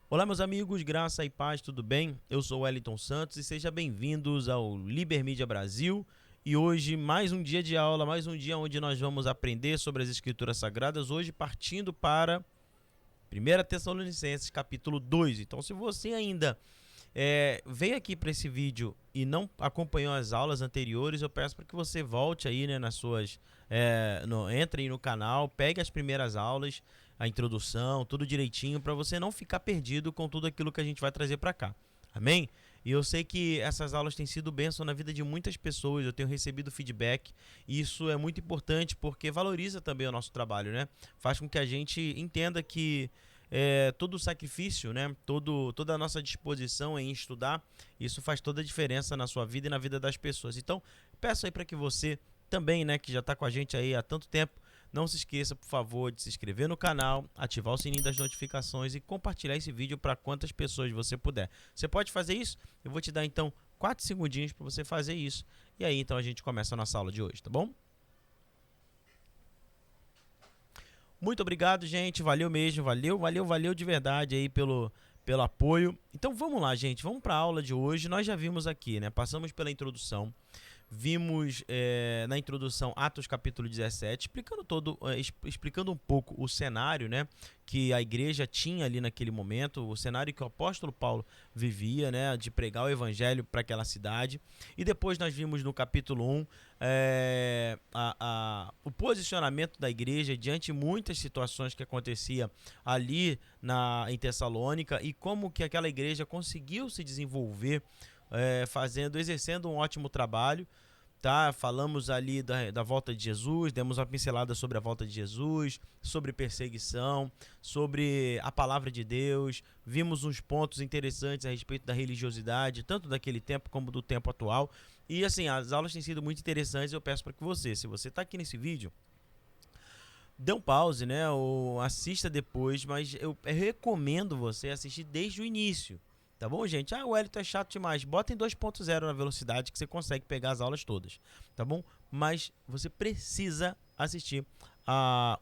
Olá, meus amigos, graça e paz, tudo bem? Eu sou o Wellington Santos e sejam bem-vindos ao Liber Mídia Brasil. E hoje, mais um dia de aula, mais um dia onde nós vamos aprender sobre as Escrituras Sagradas. Hoje, partindo para 1 Tessalonicenses, capítulo 2. Então, se você ainda veio aqui para esse vídeo e não acompanhou as aulas anteriores, eu peço para que você volte aí, né, nas suas, entre aí no canal, pegue as primeiras aulas, a introdução, tudo direitinho, para você não ficar perdido com tudo aquilo que a gente vai trazer para cá. Amém? E eu sei que essas aulas têm sido bênção na vida de muitas pessoas, eu tenho recebido feedback, e isso é muito importante porque valoriza também o nosso trabalho, né? Faz com que a gente entenda que todo o sacrifício, né? Toda a nossa disposição em estudar, isso faz toda a diferença na sua vida e na vida das pessoas. Então, peço aí para que você também, né, que já está com a gente aí há tanto tempo, não se esqueça, por favor, de se inscrever no canal, ativar o sininho das notificações e compartilhar esse vídeo para quantas pessoas você puder. Você pode fazer isso? Eu vou te dar então 4 segundinhos para você fazer isso. E aí então a gente começa a nossa aula de hoje, tá bom? Muito obrigado, gente. Valeu mesmo. Valeu de verdade aí pelo apoio. Então vamos lá, gente. Vamos para a aula de hoje. Nós já vimos aqui, né? Passamos pela introdução. Vimos na introdução Atos capítulo 17, explicando um pouco o cenário, né, que a igreja tinha ali naquele momento, o cenário que o apóstolo Paulo vivia, né, de pregar o evangelho para aquela cidade. E depois nós vimos no capítulo 1 o posicionamento da igreja diante de muitas situações que acontecia ali em Tessalônica e como que aquela igreja conseguiu se desenvolver exercendo um ótimo trabalho, tá? Falamos ali da volta de Jesus, demos uma pincelada sobre a volta de Jesus, sobre perseguição, sobre a palavra de Deus, vimos uns pontos interessantes a respeito da religiosidade, tanto daquele tempo como do tempo atual. E assim, as aulas têm sido muito interessantes. Eu peço para que você, se você está aqui nesse vídeo, dê um pause, né? Ou assista depois, mas eu recomendo você assistir desde o início. Tá bom, gente? O Wellington é chato demais. Bota em 2.0 na velocidade que você consegue pegar as aulas todas. Tá bom? Mas você precisa assistir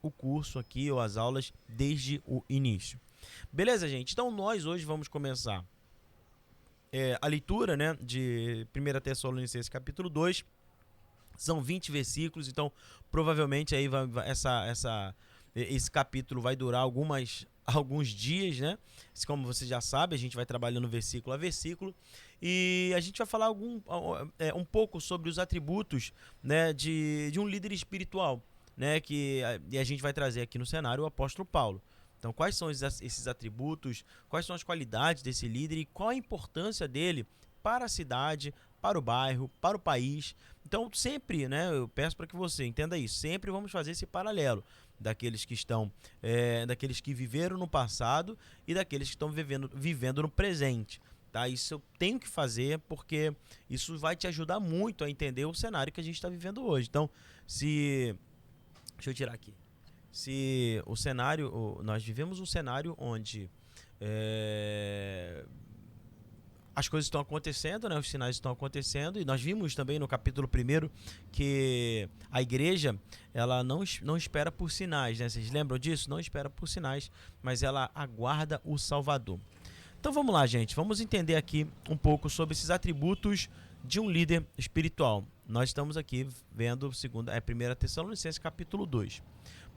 o curso aqui ou as aulas desde o início. Beleza, gente? Então nós hoje vamos começar a leitura, né, de 1 Tessalonicenses capítulo 2. São 20 versículos, então provavelmente aí esse capítulo vai durar alguns dias, né? Como você já sabe, a gente vai trabalhando versículo a versículo e a gente vai falar um pouco sobre os atributos, né, de um líder espiritual, né? E a gente vai trazer aqui no cenário o apóstolo Paulo. Então, quais são esses atributos, quais são as qualidades desse líder e qual a importância dele para a cidade, para o bairro, para o país. Então, sempre, né, eu peço para que você entenda isso, sempre vamos fazer esse paralelo daqueles que estão, daqueles que viveram no passado e daqueles que estão vivendo no presente. Tá? Isso eu tenho que fazer porque isso vai te ajudar muito a entender o cenário que a gente está vivendo hoje. Então, deixa eu tirar aqui. Se o cenário, nós vivemos um cenário onde as coisas estão acontecendo, né? Os sinais estão acontecendo, e nós vimos também no capítulo 1 que a igreja ela não espera por sinais, né? Vocês lembram disso? Não espera por sinais, mas ela aguarda o Salvador. Então vamos lá, gente, vamos entender aqui um pouco sobre esses atributos de um líder espiritual. Nós estamos aqui vendo 1 Tessalonicenses capítulo 2.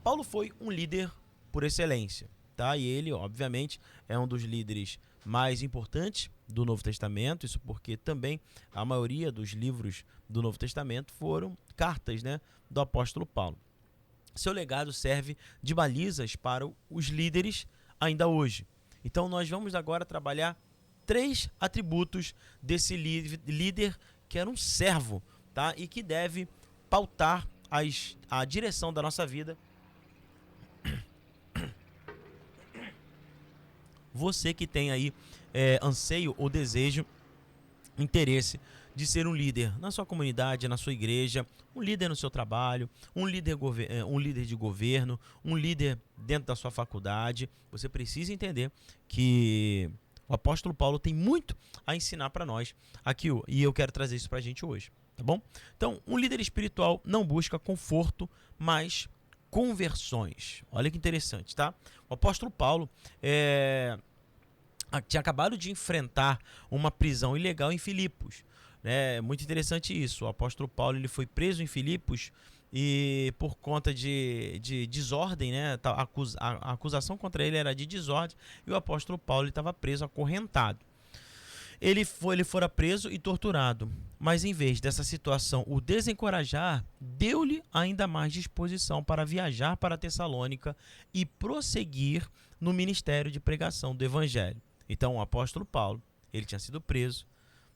Paulo foi um líder por excelência, tá? E ele, obviamente, é um dos líderes mais importantes do Novo Testamento, isso porque também a maioria dos livros do Novo Testamento foram cartas, né, do apóstolo Paulo. Seu legado serve de balizas para os líderes ainda hoje. Então nós vamos agora trabalhar 3 atributos desse líder que era um servo, tá? E que deve pautar a direção da nossa vida. Você que tem aí anseio ou desejo, interesse de ser um líder na sua comunidade, na sua igreja, um líder no seu trabalho, um líder de governo, um líder dentro da sua faculdade, você precisa entender que o apóstolo Paulo tem muito a ensinar para nós aqui, e eu quero trazer isso para a gente hoje, tá bom? Então, um líder espiritual não busca conforto, mas conversões. Olha que interessante, tá? O apóstolo Paulo tinha acabado de enfrentar uma prisão ilegal em Filipos. É muito interessante isso. O apóstolo Paulo ele foi preso em Filipos e por conta de desordem, né? A acusação contra ele era de desordem e o apóstolo Paulo estava preso acorrentado. Ele fora preso e torturado, mas em vez dessa situação o desencorajar, deu-lhe ainda mais disposição para viajar para Tessalônica e prosseguir no ministério de pregação do evangelho. Então o apóstolo Paulo, ele tinha sido preso,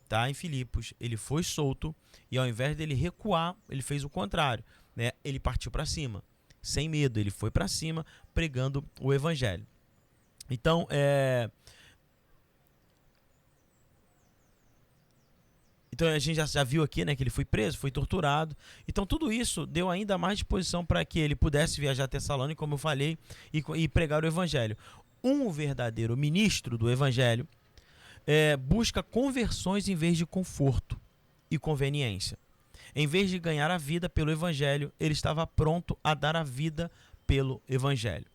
tá, em Filipos, ele foi solto e ao invés dele recuar, ele fez o contrário, né? Ele partiu para cima, sem medo, ele foi para cima pregando o evangelho. Então, Então a gente já viu aqui, né, que ele foi preso, foi torturado. Então tudo isso deu ainda mais disposição para que ele pudesse viajar a Tessalônica, como eu falei, e pregar o evangelho. Um verdadeiro ministro do evangelho busca conversões em vez de conforto e conveniência. Em vez de ganhar a vida pelo evangelho, ele estava pronto a dar a vida pelo evangelho.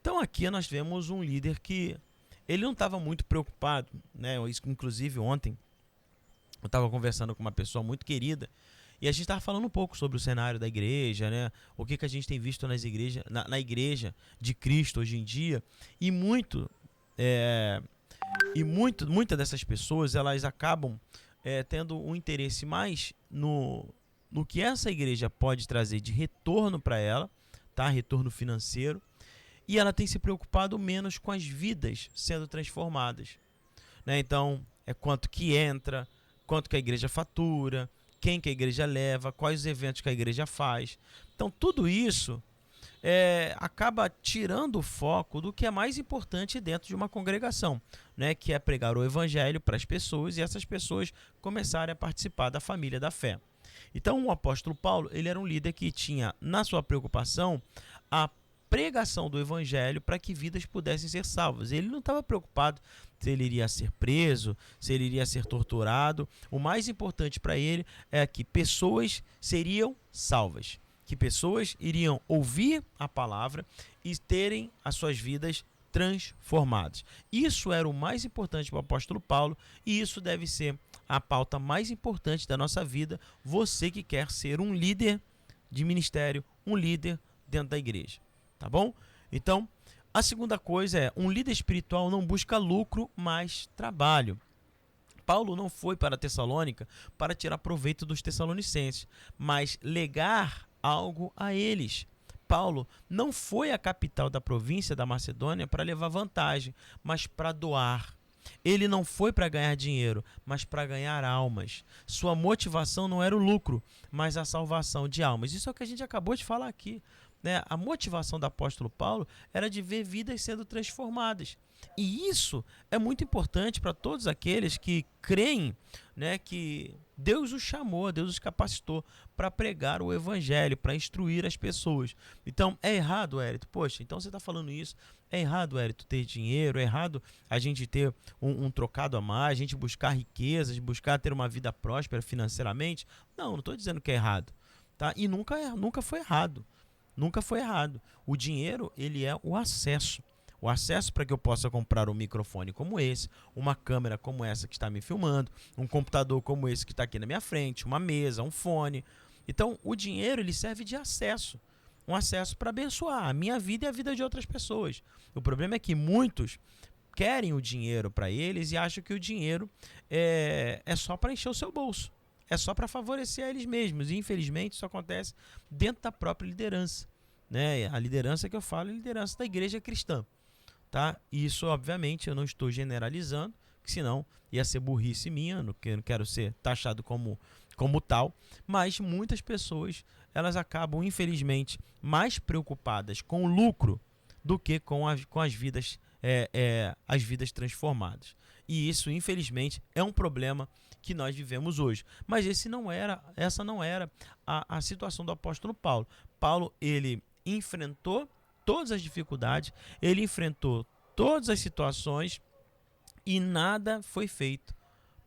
Então aqui nós vemos um líder que ele não estava muito preocupado, né? Inclusive ontem eu estava conversando com uma pessoa muito querida e a gente estava falando um pouco sobre o cenário da igreja, né? O que a gente tem visto nas igrejas, na igreja de Cristo hoje em dia. E muitas dessas pessoas elas acabam tendo um interesse mais no que essa igreja pode trazer de retorno para ela, tá? Retorno financeiro. E ela tem se preocupado menos com as vidas sendo transformadas, né? Então, quanto que entra, quanto que a igreja fatura, quem que a igreja leva, quais os eventos que a igreja faz. Então, tudo isso acaba tirando o foco do que é mais importante dentro de uma congregação, né? Que é pregar o evangelho para as pessoas e essas pessoas começarem a participar da família da fé. Então, o apóstolo Paulo, ele era um líder que tinha na sua preocupação a pregação do evangelho para que vidas pudessem ser salvas. Ele não estava preocupado se ele iria ser preso, se ele iria ser torturado. O mais importante para ele é que pessoas seriam salvas, que pessoas iriam ouvir a palavra e terem as suas vidas transformadas. Isso era o mais importante para o apóstolo Paulo e isso deve ser a pauta mais importante da nossa vida. Você que quer ser um líder de ministério, um líder dentro da igreja. Tá bom? Então, a segunda coisa é, um líder espiritual não busca lucro, mas trabalho. Paulo não foi para Tessalônica para tirar proveito dos tessalonicenses, mas legar algo a eles. Paulo não foi à capital da província da Macedônia para levar vantagem, mas para doar. Ele não foi para ganhar dinheiro, mas para ganhar almas. Sua motivação não era o lucro, mas a salvação de almas. Isso é o que a gente acabou de falar aqui, né? A motivação do apóstolo Paulo era de ver vidas sendo transformadas. E isso é muito importante para todos aqueles que creem, né, que Deus os chamou, Deus os capacitou para pregar o evangelho, para instruir as pessoas. Então, é errado, Hérito? Poxa, então você está falando isso. É errado, Hérito, ter dinheiro, é errado a gente ter um trocado a mais, a gente buscar riquezas, buscar ter uma vida próspera financeiramente? Não estou dizendo que é errado, tá? E nunca foi errado. Nunca foi errado. O dinheiro, ele é o acesso. O acesso para que eu possa comprar um microfone como esse, uma câmera como essa que está me filmando, um computador como esse que está aqui na minha frente, uma mesa, um fone. Então, o dinheiro, ele serve de acesso. Um acesso para abençoar a minha vida e a vida de outras pessoas. O problema é que muitos querem o dinheiro para eles e acham que o dinheiro é só para encher o seu bolso. É só para favorecer a eles mesmos. E, infelizmente, isso acontece dentro da própria liderança, né? A liderança que eu falo é a liderança da igreja cristã. Tá? Isso, obviamente, eu não estou generalizando, que senão ia ser burrice minha, eu não quero ser taxado como tal. Mas muitas pessoas, elas acabam, infelizmente, mais preocupadas com o lucro do que com as vidas, as vidas transformadas. E isso, infelizmente, é um problema que nós vivemos hoje. Mas essa não era a situação do apóstolo Paulo. Paulo, ele enfrentou todas as dificuldades, ele enfrentou todas as situações e nada foi feito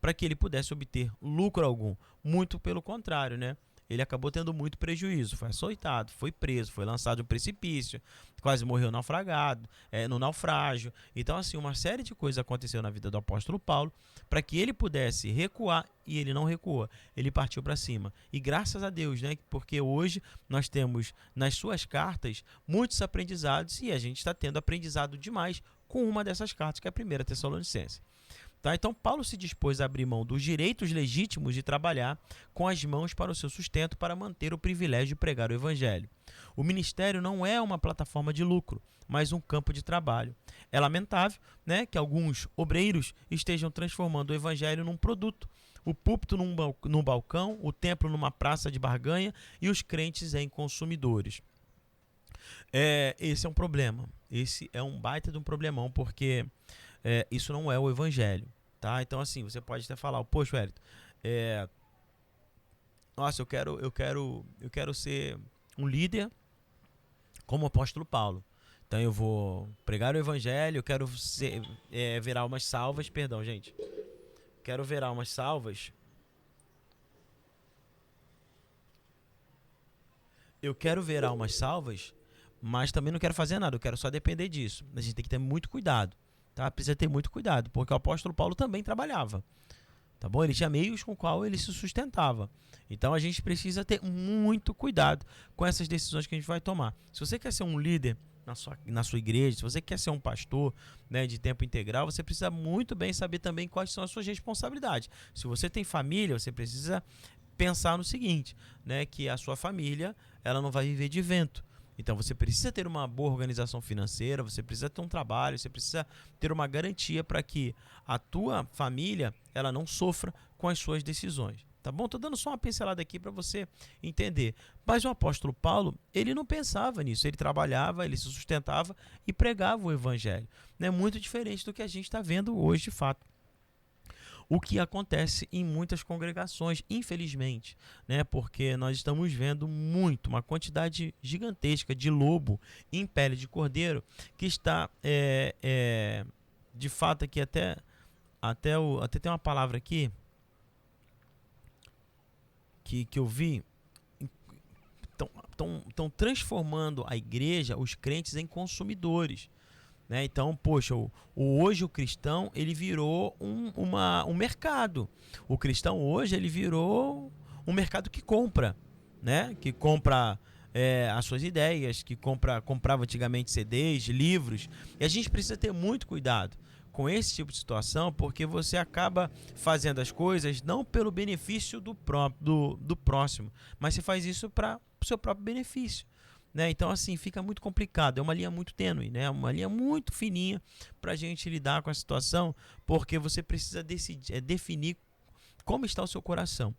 para que ele pudesse obter lucro algum. Muito pelo contrário, né? ele acabou tendo muito prejuízo, foi açoitado, foi preso, foi lançado de um precipício, quase morreu naufragado, no naufrágio. Então, assim, uma série de coisas aconteceu na vida do apóstolo Paulo para que ele pudesse recuar, e ele não recuou, ele partiu para cima. E graças a Deus, né? Porque hoje nós temos nas suas cartas muitos aprendizados e a gente está tendo aprendizado demais com uma dessas cartas, que é a 1ª Tessalonicense. Tá? Então, Paulo se dispôs a abrir mão dos direitos legítimos de trabalhar com as mãos para o seu sustento para manter o privilégio de pregar o evangelho. O ministério não é uma plataforma de lucro, mas um campo de trabalho. É lamentável, né, que alguns obreiros estejam transformando o evangelho num produto. O púlpito num balcão, o templo numa praça de barganha e os crentes em consumidores. Esse é um problema. Esse é um baita de um problemão, porque isso não é o evangelho, tá? Então, assim, você pode até falar, poxa, Wellington, nossa, eu quero ser um líder como o apóstolo Paulo. Então eu vou pregar o evangelho, eu quero virar umas salvas, perdão, gente. Quero virar umas salvas. Eu quero virar umas salvas, mas também não quero fazer nada, eu quero só depender disso. A gente tem que ter muito cuidado. Tá? Precisa ter muito cuidado, porque o apóstolo Paulo também trabalhava. Tá bom? Ele tinha meios com o qual ele se sustentava. Então a gente precisa ter muito cuidado com essas decisões que a gente vai tomar. Se você quer ser um líder na sua igreja, se você quer ser um pastor, né, de tempo integral, você precisa muito bem saber também quais são as suas responsabilidades. Se você tem família, você precisa pensar no seguinte, né, que a sua família ela não vai viver de vento. Então você precisa ter uma boa organização financeira, você precisa ter um trabalho, você precisa ter uma garantia para que a tua família ela não sofra com as suas decisões. Tá bom? Estou dando só uma pincelada aqui para você entender. Mas o apóstolo Paulo, ele não pensava nisso. Ele trabalhava, ele se sustentava e pregava o evangelho. É muito diferente do que a gente está vendo hoje de fato. O que acontece em muitas congregações, infelizmente, né? Porque nós estamos vendo uma quantidade gigantesca de lobo em pele de cordeiro, que está, de fato, aqui até tem uma palavra aqui que eu vi, estão transformando a igreja, os crentes, em consumidores. Né? Então, poxa, hoje o cristão ele virou um mercado. O cristão hoje ele virou um mercado que compra, né? Que compra as suas ideias, que comprava antigamente CDs, livros. E a gente precisa ter muito cuidado com esse tipo de situação, porque você acaba fazendo as coisas não pelo benefício do próximo, mas você faz isso para o seu próprio benefício. Né? Então, assim, fica muito complicado. É uma linha muito tênue, né? Uma linha muito fininha para a gente lidar com a situação, porque você precisa definir como está o seu coração.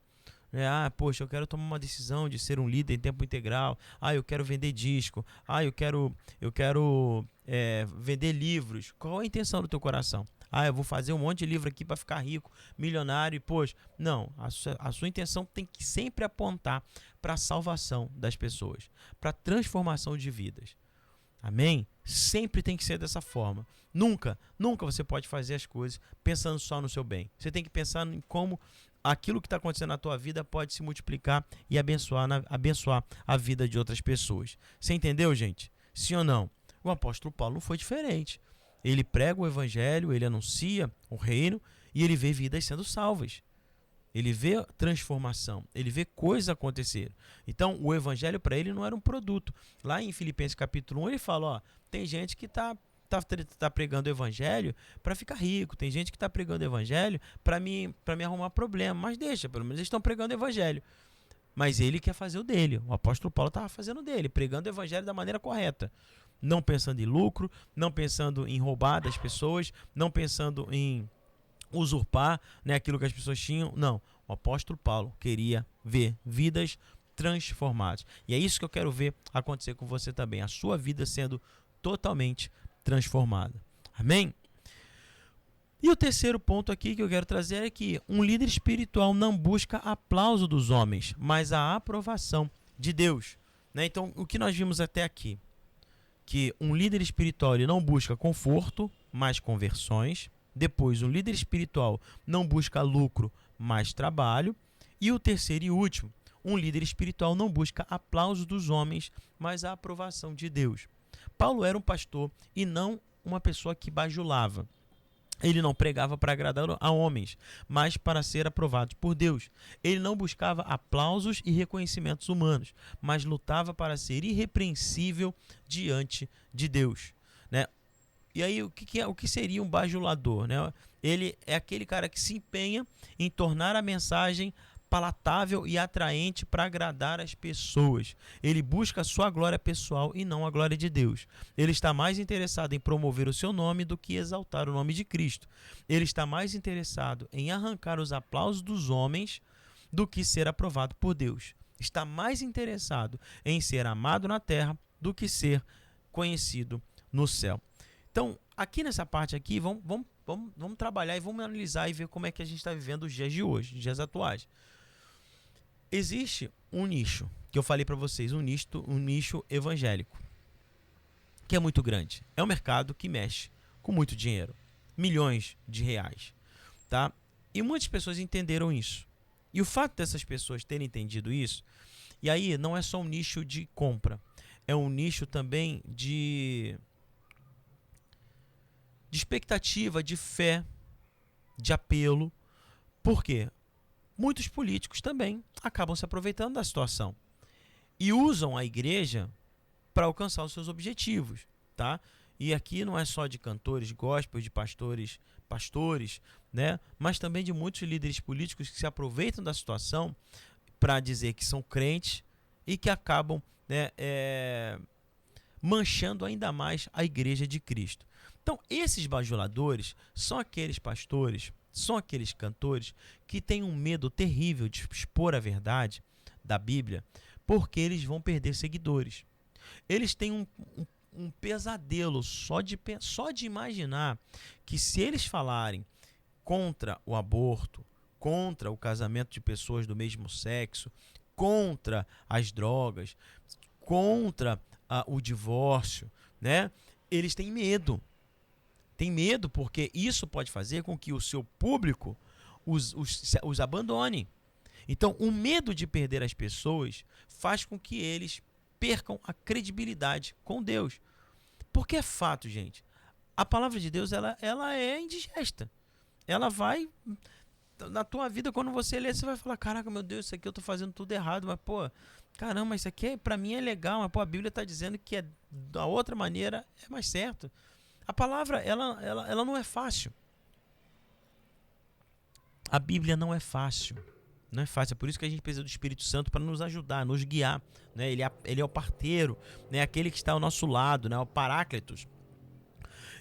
Poxa, eu quero tomar uma decisão de ser um líder em tempo integral. Eu quero vender disco. Eu quero vender livros. Qual é a intenção do teu coração? Eu vou fazer um monte de livro aqui para ficar rico, milionário e poxa. Não, a sua intenção tem que sempre apontar para a salvação das pessoas, para a transformação de vidas. Amém? Sempre tem que ser dessa forma. Nunca você pode fazer as coisas pensando só no seu bem. Você tem que pensar em como aquilo que está acontecendo na tua vida pode se multiplicar e abençoar a vida de outras pessoas. Você entendeu, gente? Sim ou não? O apóstolo Paulo não foi diferente. Ele prega o evangelho, ele anuncia o reino e ele vê vidas sendo salvas. Ele vê transformação, ele vê coisas acontecer. Então, o evangelho para ele não era um produto. Lá em Filipenses capítulo 1, ele fala, tem gente que está pregando o evangelho para ficar rico, tem gente que está pregando o evangelho para me arrumar problema, mas deixa, pelo menos eles estão pregando o evangelho. Mas ele quer fazer o dele, o apóstolo Paulo estava fazendo o dele, pregando o evangelho da maneira correta. Não pensando em lucro, não pensando em roubar das pessoas, não pensando em usurpar, né, aquilo que as pessoas tinham. Não, o apóstolo Paulo queria ver vidas transformadas. E é isso que eu quero ver acontecer com você também, a sua vida sendo totalmente transformada. Amém? E o terceiro ponto aqui que eu quero trazer é que um líder espiritual não busca aplauso dos homens, mas a aprovação de Deus. Né? Então, o que nós vimos até aqui? Que um líder espiritual ele não busca conforto, mas conversões. Depois, um líder espiritual não busca lucro, mas trabalho. E o terceiro e último, Um líder espiritual não busca aplauso dos homens, mas a aprovação de Deus. Paulo era um pastor e não uma pessoa que bajulava. Ele não pregava para agradar a homens, mas para ser aprovado por Deus. Ele não buscava aplausos e reconhecimentos humanos, mas lutava para ser irrepreensível diante de Deus, né? E aí, o que seria um bajulador, né? Ele é aquele cara que se empenha em tornar a mensagem palatável e atraente para agradar as pessoas. Ele busca a sua glória pessoal e não a glória de Deus. Ele está mais interessado em promover o seu nome do que exaltar o nome de Cristo. Ele está mais interessado em arrancar os aplausos dos homens do que ser aprovado por Deus. Está mais interessado em ser amado na terra do que ser conhecido no céu. Então, aqui nessa parte aqui, vamos trabalhar e vamos analisar e ver como é que a gente está vivendo os dias de hoje, os dias atuais. Existe um nicho, que eu falei para vocês, um nicho evangélico, que é muito grande. É um mercado que mexe com muito dinheiro, milhões de reais, tá? E muitas pessoas entenderam isso. E o fato dessas pessoas terem entendido isso, e aí não é só um nicho de compra, é um nicho também de expectativa, de fé, de apelo. Por quê? Muitos políticos também acabam se aproveitando da situação e usam a igreja para alcançar os seus objetivos, tá? E aqui não é só de cantores gospel, de pastores, né? Mas também de muitos líderes políticos que se aproveitam da situação para dizer que são crentes e que acabam, né, manchando ainda mais a igreja de Cristo. Então, esses bajuladores são aqueles pastores, são aqueles cantores que têm um medo terrível de expor a verdade da Bíblia, porque eles vão perder seguidores. Eles têm um pesadelo só de imaginar que, se eles falarem contra o aborto, contra o casamento de pessoas do mesmo sexo, contra as drogas, contra o divórcio, né? Eles têm medo. Tem medo porque isso pode fazer com que o seu público os abandone. Então, o medo de perder as pessoas faz com que eles percam a credibilidade com Deus. Porque é fato, gente. A palavra de Deus ela é indigesta. Ela vai... Na tua vida, quando você lê, você vai falar: caraca, meu Deus, isso aqui eu tô fazendo tudo errado. Mas, pô, caramba, isso aqui pra mim é legal. Mas, pô, a Bíblia tá dizendo que é da outra maneira é mais certo. A palavra, ela não é fácil. A Bíblia não é fácil. Não é fácil. É por isso que a gente precisa do Espírito Santo para nos ajudar, nos guiar, né? Ele é o parteiro, né? Aquele que está ao nosso lado, né? O Paráclitos.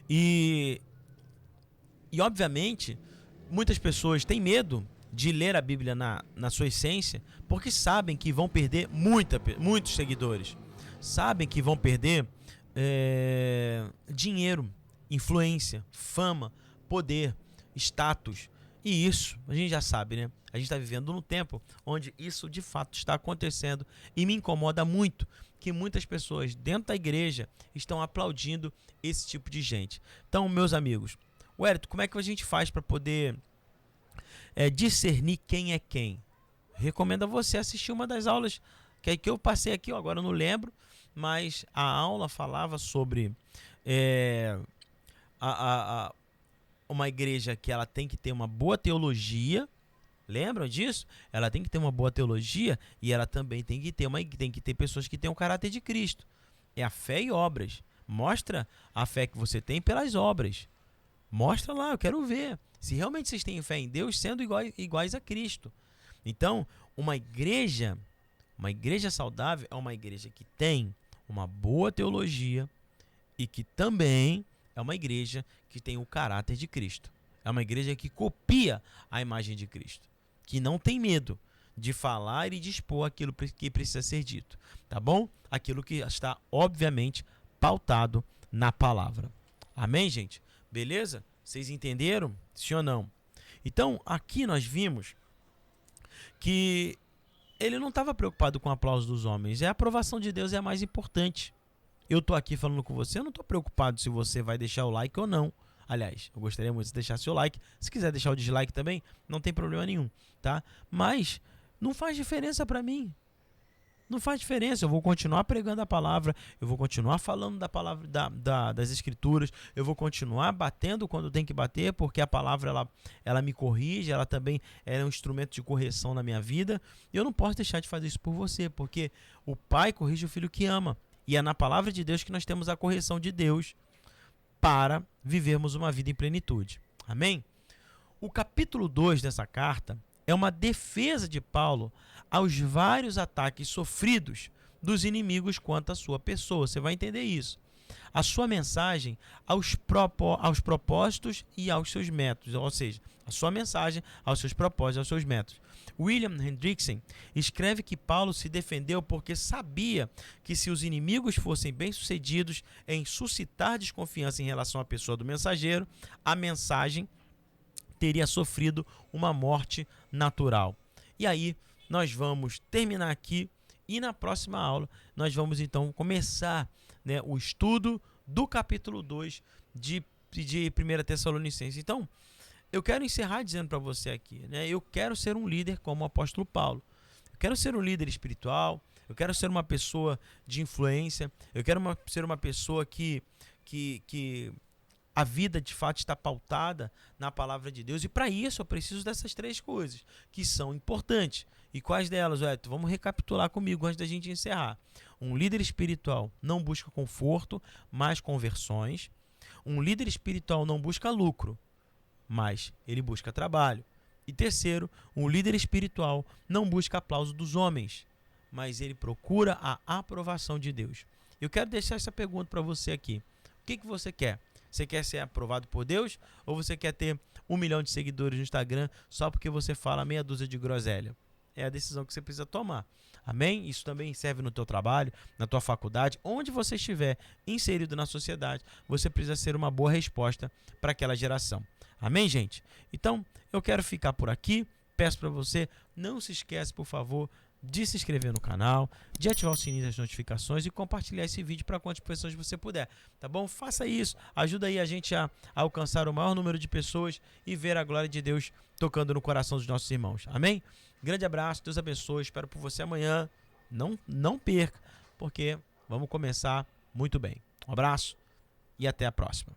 E obviamente, muitas pessoas têm medo de ler a Bíblia na sua essência, porque sabem que vão perder muitos seguidores. Sabem que vão perder dinheiro, influência, fama, poder, status. E isso a gente já sabe, né? A gente está vivendo num tempo onde isso de fato está acontecendo, e me incomoda muito que muitas pessoas dentro da igreja estão aplaudindo esse tipo de gente. Então, meus amigos, Wellington, como é que a gente faz para poder discernir quem é quem? Recomendo a você assistir uma das aulas que eu passei aqui, agora eu não lembro, mas a aula falava sobre uma igreja que ela tem que ter uma boa teologia. Lembram disso? Ela tem que ter uma boa teologia e ela também tem que ter pessoas que tenham o caráter de Cristo. É a fé e obras. Mostra a fé que você tem pelas obras. Mostra lá, eu quero ver se realmente vocês têm fé em Deus sendo iguais a Cristo. Então, uma igreja saudável é uma igreja que tem uma boa teologia e que também é uma igreja que tem o caráter de Cristo. É uma igreja que copia a imagem de Cristo, que não tem medo de falar e de expor aquilo que precisa ser dito, tá bom? Aquilo que está, obviamente, pautado na palavra. Amém, gente? Beleza? Vocês entenderam? Sim ou não? Então, aqui nós vimos que ele não estava preocupado com o aplauso dos homens. A aprovação de Deus é a mais importante. Eu estou aqui falando com você, eu não estou preocupado se você vai deixar o like ou não. Aliás, eu gostaria muito de deixar seu like. Se quiser deixar o dislike também, não tem problema nenhum, tá? Mas não faz diferença para mim. Não faz diferença, eu vou continuar pregando a palavra, eu vou continuar falando da palavra das escrituras, eu vou continuar batendo quando tem que bater, porque a palavra ela me corrige, ela também é um instrumento de correção na minha vida, e eu não posso deixar de fazer isso por você, porque o pai corrige o filho que ama, e é na palavra de Deus que nós temos a correção de Deus para vivermos uma vida em plenitude. Amém? O capítulo 2 dessa carta é uma defesa de Paulo aos vários ataques sofridos dos inimigos contra a sua pessoa. Você vai entender isso. A sua mensagem aos propósitos e aos seus métodos, ou seja, a sua mensagem aos seus propósitos e aos seus métodos. William Hendrickson escreve que Paulo se defendeu porque sabia que se os inimigos fossem bem-sucedidos em suscitar desconfiança em relação à pessoa do mensageiro, a mensagem teria sofrido uma morte natural. E aí, nós vamos terminar aqui e na próxima aula nós vamos então começar, né, o estudo do capítulo 2 de 1 Tessalonicenses. Então, eu quero encerrar dizendo para você aqui, né, eu quero ser um líder como o apóstolo Paulo. Eu quero ser um líder espiritual, eu quero ser uma pessoa de influência, eu quero ser uma pessoa que a vida de fato está pautada na palavra de Deus, e para isso eu preciso dessas 3 coisas que são importantes. E quais delas, Edson? Vamos recapitular comigo antes da gente encerrar. Um líder espiritual não busca conforto, mas conversões. Um líder espiritual não busca lucro, mas ele busca trabalho. E terceiro, um líder espiritual não busca aplauso dos homens, mas ele procura a aprovação de Deus. Eu quero deixar essa pergunta para você aqui. O que você quer? Você quer ser aprovado por Deus, ou você quer ter 1 milhão de seguidores no Instagram só porque você fala meia dúzia de groselha? É a decisão que você precisa tomar. Amém? Isso também serve no teu trabalho, na tua faculdade, onde você estiver inserido na sociedade, você precisa ser uma boa resposta para aquela geração. Amém, gente? Então, eu quero ficar por aqui. Peço para você, não se esquece, por favor, de se inscrever no canal, de ativar o sininho das notificações e compartilhar esse vídeo para quantas pessoas você puder, tá bom? Faça isso, ajuda aí a gente a alcançar o maior número de pessoas e ver a glória de Deus tocando no coração dos nossos irmãos, amém? Grande abraço, Deus abençoe, espero por você amanhã, não perca, porque vamos começar muito bem. Um abraço e até a próxima.